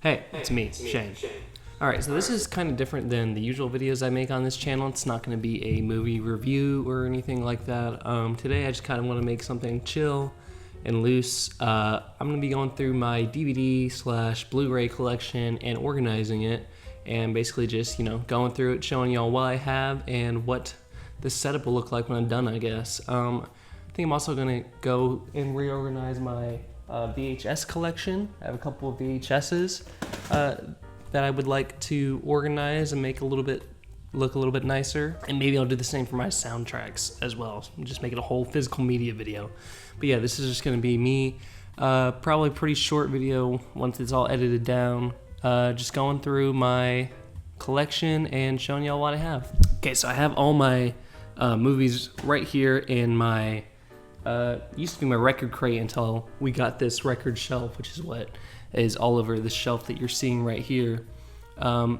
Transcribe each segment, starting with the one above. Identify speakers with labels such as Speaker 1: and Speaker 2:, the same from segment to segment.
Speaker 1: Hey, it's me, Shane. Alright, so this is kind of different than the usual videos I make on this channel. It's not going to be a movie review or anything like that. Today I just kind of want to make something chill and loose. I'm going to be going through my DVD/Blu-ray collection and organizing it, and basically just, going through it, showing y'all what I have and what the setup will look like when I'm done, I guess. I think I'm also going to go and reorganize my VHS collection. I have a couple of VHSs that I would like to organize and make look a little bit nicer. And maybe I'll do the same for my soundtracks as well. Just make it a whole physical media video. But yeah, this is just gonna be me. Probably a pretty short video once it's all edited down. Just going through my collection and showing y'all what I have. Okay, so I have all my movies right here in my used to be my record crate until we got this record shelf, which is what is all over the shelf that you're seeing right here. But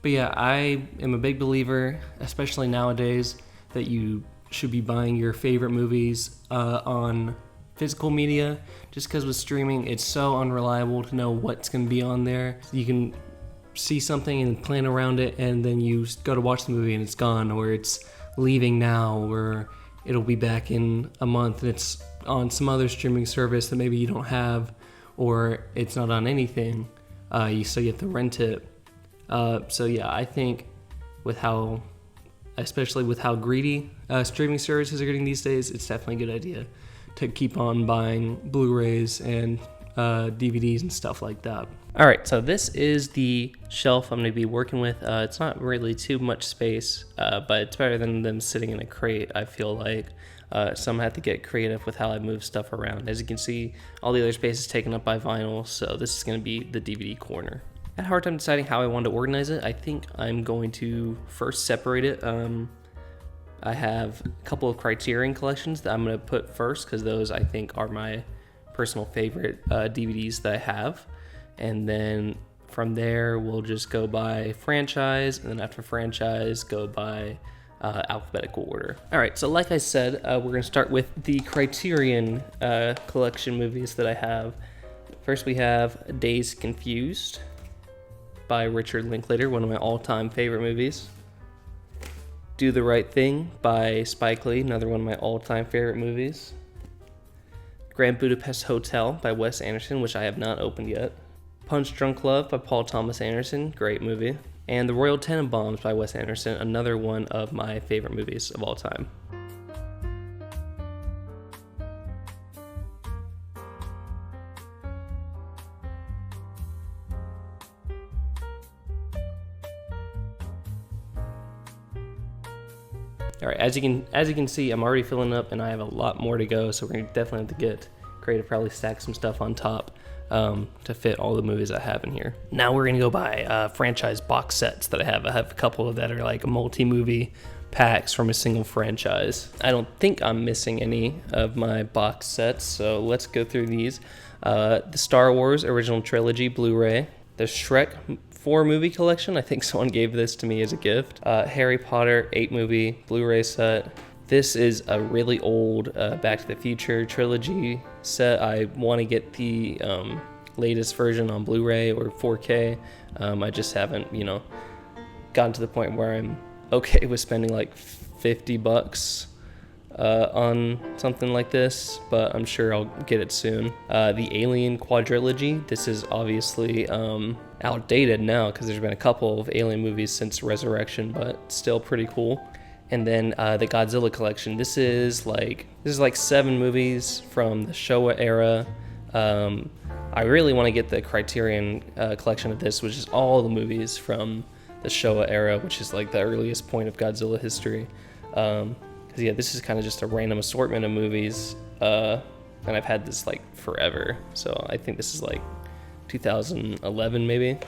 Speaker 1: yeah, I am a big believer, especially nowadays, that you should be buying your favorite movies on physical media, just because with streaming it's so unreliable to know what's going to be on there. You can see something and plan around it, and then you go to watch the movie and it's gone, or it's leaving now, or it'll be back in a month and it's on some other streaming service that maybe you don't have, or it's not on anything, so you have to rent it. So yeah, I think especially with how greedy streaming services are getting these days, it's definitely a good idea to keep on buying Blu-rays and DVDs and stuff like that. Alright, so this is the shelf I'm going to be working with. It's not really too much space, but it's better than them sitting in a crate, I feel like. So I'm going to have to get creative with how I move stuff around. As you can see, all the other space is taken up by vinyl, so this is going to be the DVD corner. I had a hard time deciding how I wanted to organize it. I think I'm going to first separate it. I have a couple of Criterion collections that I'm going to put first, because those I think are my personal favorite DVDs that I have. And then from there, we'll just go by franchise, and then after franchise, go by alphabetical order. All right, so like I said, we're going to start with the Criterion collection movies that I have. First, we have Dazed Confused by Richard Linklater, one of my all-time favorite movies. Do the Right Thing by Spike Lee, another one of my all-time favorite movies. Grand Budapest Hotel by Wes Anderson, which I have not opened yet. Punch Drunk Love by Paul Thomas Anderson, great movie. And The Royal Tenenbaums by Wes Anderson, another one of my favorite movies of all time. All right, as you can see, I'm already filling up, and I have a lot more to go, so we're gonna definitely have to get creative, probably stack some stuff on top to fit all the movies I have in here. Now we're gonna go by franchise box sets that I have. I have a couple that are like multi-movie packs from a single franchise. I don't think I'm missing any of my box sets, so let's go through these. The Star Wars Original Trilogy Blu-ray, the Shrek 4 movie collection. I think someone gave this to me as a gift. Harry Potter 8 movie Blu-ray set. This is a really old Back to the Future trilogy set. I want to get the latest version on Blu-ray or 4K. I just haven't, gotten to the point where I'm okay with spending like $50 on something like this, but I'm sure I'll get it soon. The Alien Quadrilogy. This is obviously outdated now because there's been a couple of Alien movies since Resurrection, but still pretty cool. And then the Godzilla collection. This is like 7 movies from the Showa era. I really want to get the Criterion collection of this, which is all the movies from the Showa era, which is like the earliest point of Godzilla history. Because yeah, this is kind of just a random assortment of movies, and I've had this like forever. So I think this is like 2011 maybe.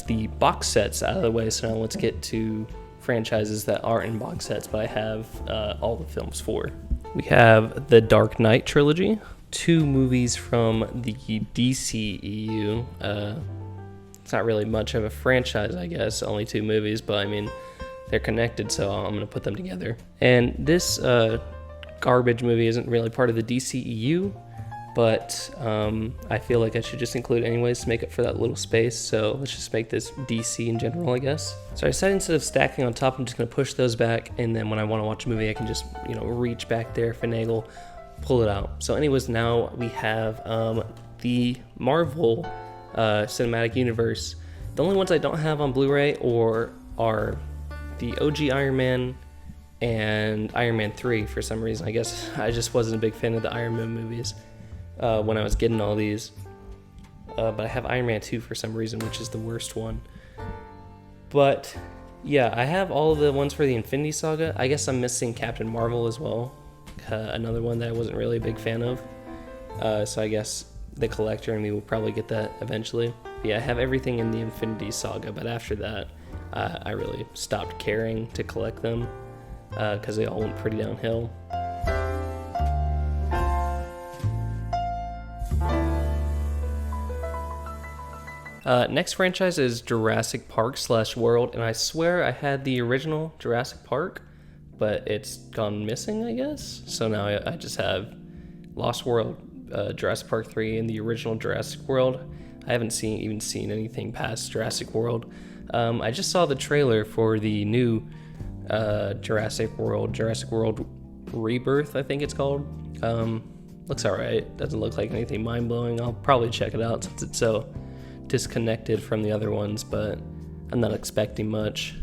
Speaker 1: The box sets out of the way, so now let's get to franchises that aren't in box sets, but I have all the films for. We have the Dark Knight trilogy, 2 movies from the DCEU. It's not really much of a franchise, I guess, only 2 movies, but I mean, they're connected, so I'm going to put them together. And this garbage movie isn't really part of the DCEU, but I feel like I should just include it anyways to make up for that little space, so let's just make this DC in general, I guess. So I decided instead of stacking on top, I'm just going to push those back, and then when I want to watch a movie, I can just, reach back there, finagle, pull it out. So anyways, now we have the Marvel Cinematic Universe. The only ones I don't have on Blu-ray are the OG Iron Man and Iron Man 3 for some reason. I guess I just wasn't a big fan of the Iron Man movies when I was getting all these. But I have Iron Man 2 for some reason, which is the worst one. But yeah, I have all the ones for the Infinity Saga. I guess I'm missing Captain Marvel as well. Another one that I wasn't really a big fan of. So I guess the collector and me will probably get that eventually. But yeah, I have everything in the Infinity Saga, but after that, I really stopped caring to collect them because they all went pretty downhill. Next franchise is Jurassic Park / World, and I swear I had the original Jurassic Park, but it's gone missing, I guess. So now I just have Lost World, Jurassic Park 3, and the original Jurassic World. I haven't even seen anything past Jurassic World. I just saw the trailer for the new Jurassic World Rebirth, I think it's called. Looks alright. Doesn't look like anything mind-blowing. I'll probably check it out since it's so disconnected from the other ones, but I'm not expecting much.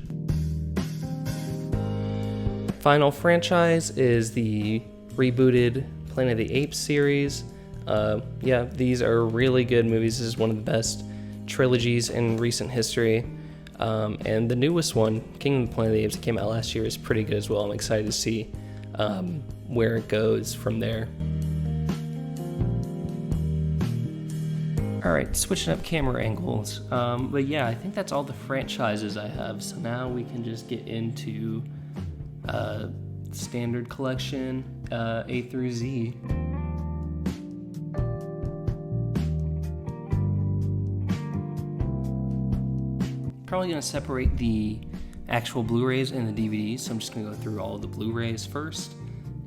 Speaker 1: Final franchise is the rebooted Planet of the Apes series. Yeah, these are really good movies. This is one of the best trilogies in recent history. And the newest one, Kingdom of the Planet of the Apes, that came out last year, is pretty good as well. I'm excited to see where it goes from there. Alright, switching up camera angles. But yeah, I think that's all the franchises I have. So now we can just get into standard collection, A through Z. Probably going to separate the actual Blu-rays and the DVDs, so I'm just going to go through all of the Blu-rays first,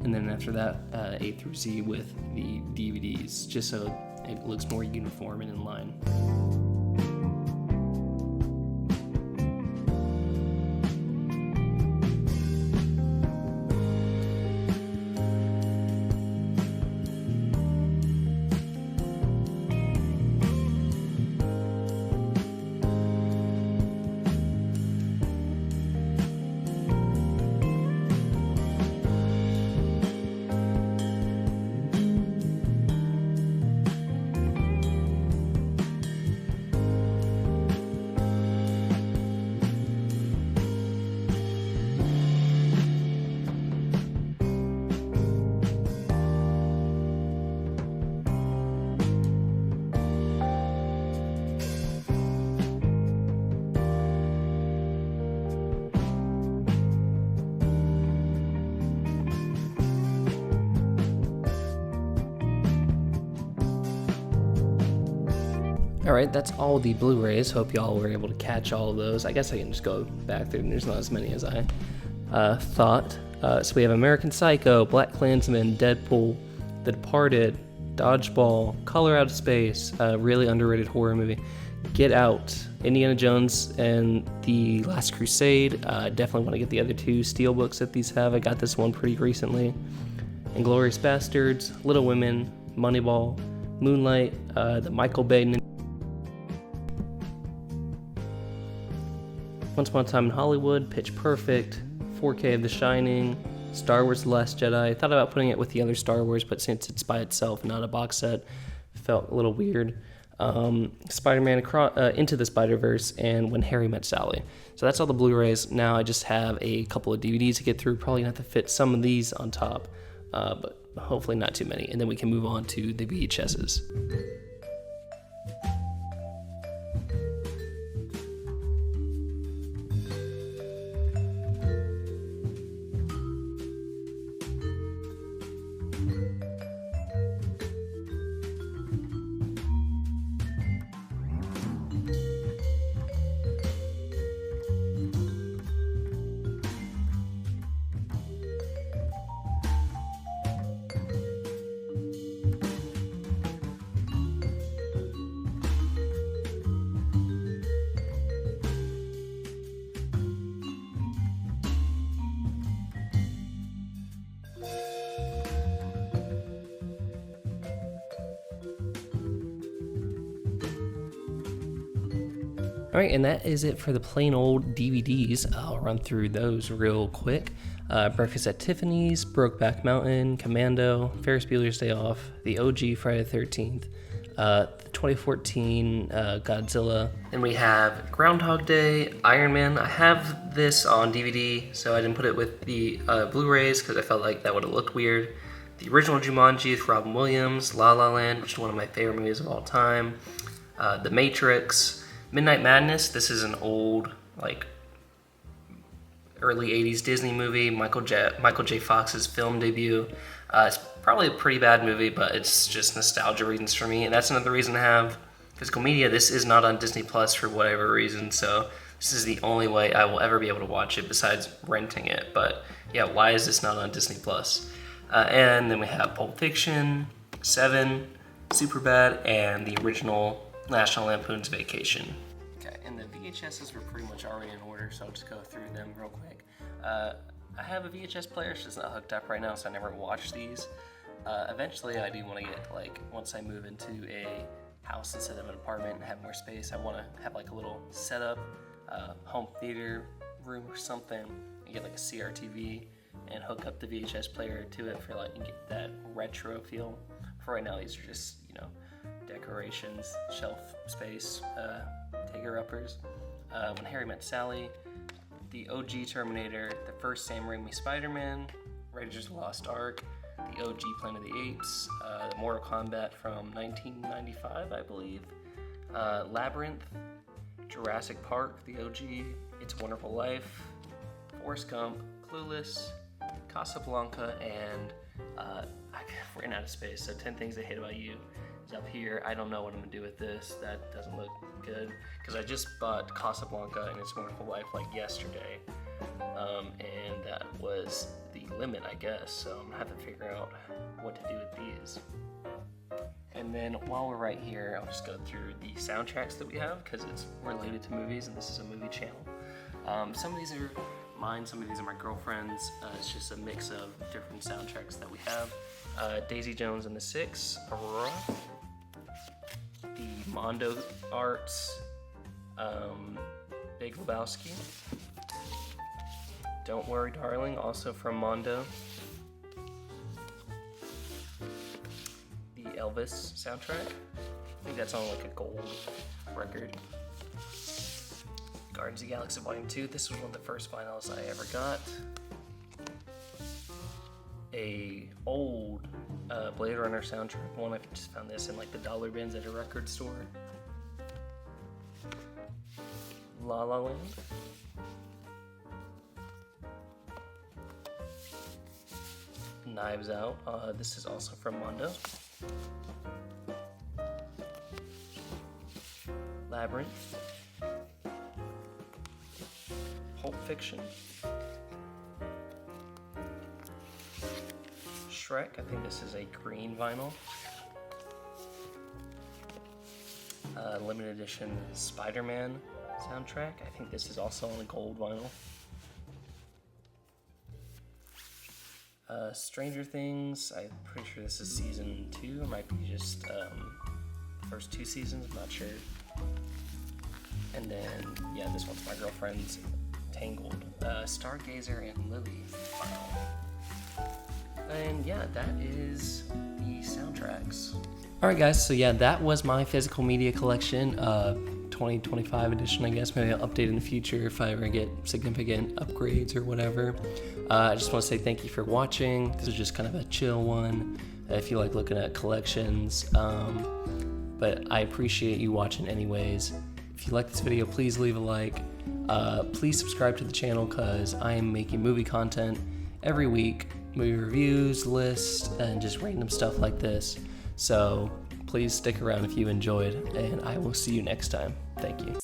Speaker 1: and then after that, A through Z with the DVDs, just so it looks more uniform and in line. Alright, that's all the Blu-rays. Hope y'all were able to catch all of those. I guess I can just go back through, and there's not as many as I thought. So we have American Psycho, Black Klansman, Deadpool, The Departed, Dodgeball, Color Out of Space, a really underrated horror movie, Get Out, Indiana Jones, and The Last Crusade. Definitely want to get the other 2 steelbooks that these have. I got this one pretty recently. Inglourious Bastards, Little Women, Moneyball, Moonlight, the Michael Bay Once Upon a Time in Hollywood, Pitch Perfect, 4K of The Shining, Star Wars The Last Jedi. I thought about putting it with the other Star Wars, but since it's by itself, not a box set, it felt a little weird. Spider-Man Into the Spider-Verse, and When Harry Met Sally. So that's all the Blu-rays. Now I just have a couple of DVDs to get through. Probably going to have to fit some of these on top, but hopefully not too many. And then we can move on to the VHSs. Alright, and that is it for the plain old DVDs. I'll run through those real quick. Breakfast at Tiffany's, Brokeback Mountain, Commando, Ferris Bueller's Day Off, the OG Friday the 13th, the 2014 Godzilla. Then we have Groundhog Day, Iron Man. I have this on DVD, so I didn't put it with the Blu-rays because I felt like that would have looked weird. The original Jumanji with Robin Williams, La La Land, which is one of my favorite movies of all time. The Matrix, Midnight Madness. This is an old, like, early 80s Disney movie, Michael J. Fox's film debut. It's probably a pretty bad movie, but it's just nostalgia reasons for me. And that's another reason to have physical media. This is not on Disney Plus for whatever reason, so this is the only way I will ever be able to watch it besides renting it. But yeah, why is this not on Disney Plus? And then we have Pulp Fiction, Seven, Superbad, and the original National Lampoon's Vacation. Okay, and the VHSs were pretty much already in order, so I'll just go through them real quick. I have a VHS player, it's just not hooked up right now, so I never watched these. Eventually, I do want to get, like, once I move into a house instead of an apartment and have more space, I want to have, like, a little setup, home theater room or something, and get, like, a CRTV and hook up the VHS player to it for, like, and get that retro feel. For right now, these are just, you know, decorations, shelf space, taker-uppers. When Harry Met Sally, the OG Terminator, the first Sam Raimi Spider-Man, Raiders of the Lost Ark, the OG Planet of the Apes, the Mortal Kombat from 1995, I believe, Labyrinth, Jurassic Park, the OG, It's a Wonderful Life, Forrest Gump, Clueless, Casablanca, and we're ran out of space, so 10 Things I Hate About You is up here. I don't know what I'm gonna do with this. That doesn't look good, because I just bought Casablanca and It's a Wonderful Life like yesterday, and that was the limit, I guess, so I'm gonna have to figure out what to do with these. And then while we're right here, I'll just go through the soundtracks that we have, because it's related to movies and this is a movie channel. Some of these are mine, some of these are my girlfriend's. It's just a mix of different soundtracks that we have. Daisy Jones and the Six, Aurora, the Mondo Arts, Big Lebowski, Don't Worry Darling, also from Mondo, the Elvis soundtrack, I think that's on like a gold record. Guardians of the Galaxy Volume 2, this was one of the first vinyls I ever got. A old Blade Runner soundtrack one, I just found this in like the dollar bins at a record store. La La Land. Knives Out, this is also from Mondo. Labyrinth. Pulp Fiction. Shrek, I think this is a green vinyl. Limited edition Spider-Man soundtrack, I think this is also on a gold vinyl. Stranger Things, I'm pretty sure this is season 2, it might be just first 2 seasons, I'm not sure. And then, yeah, this one's my girlfriend's, Tangled, Stargazer and Lily vinyl. And yeah, that is the soundtracks. Alright guys, so yeah, that was my physical media collection, 2025 edition, I guess. Maybe I'll update in the future if I ever get significant upgrades or whatever. I just want to say thank you for watching. This is just kind of a chill one, if you like looking at collections. But I appreciate you watching anyways. If you like this video, please leave a like. Please subscribe to the channel, because I am making movie content every week. Movie reviews, lists, and just random stuff like this. So please stick around if you enjoyed, and I will see you next time. Thank you.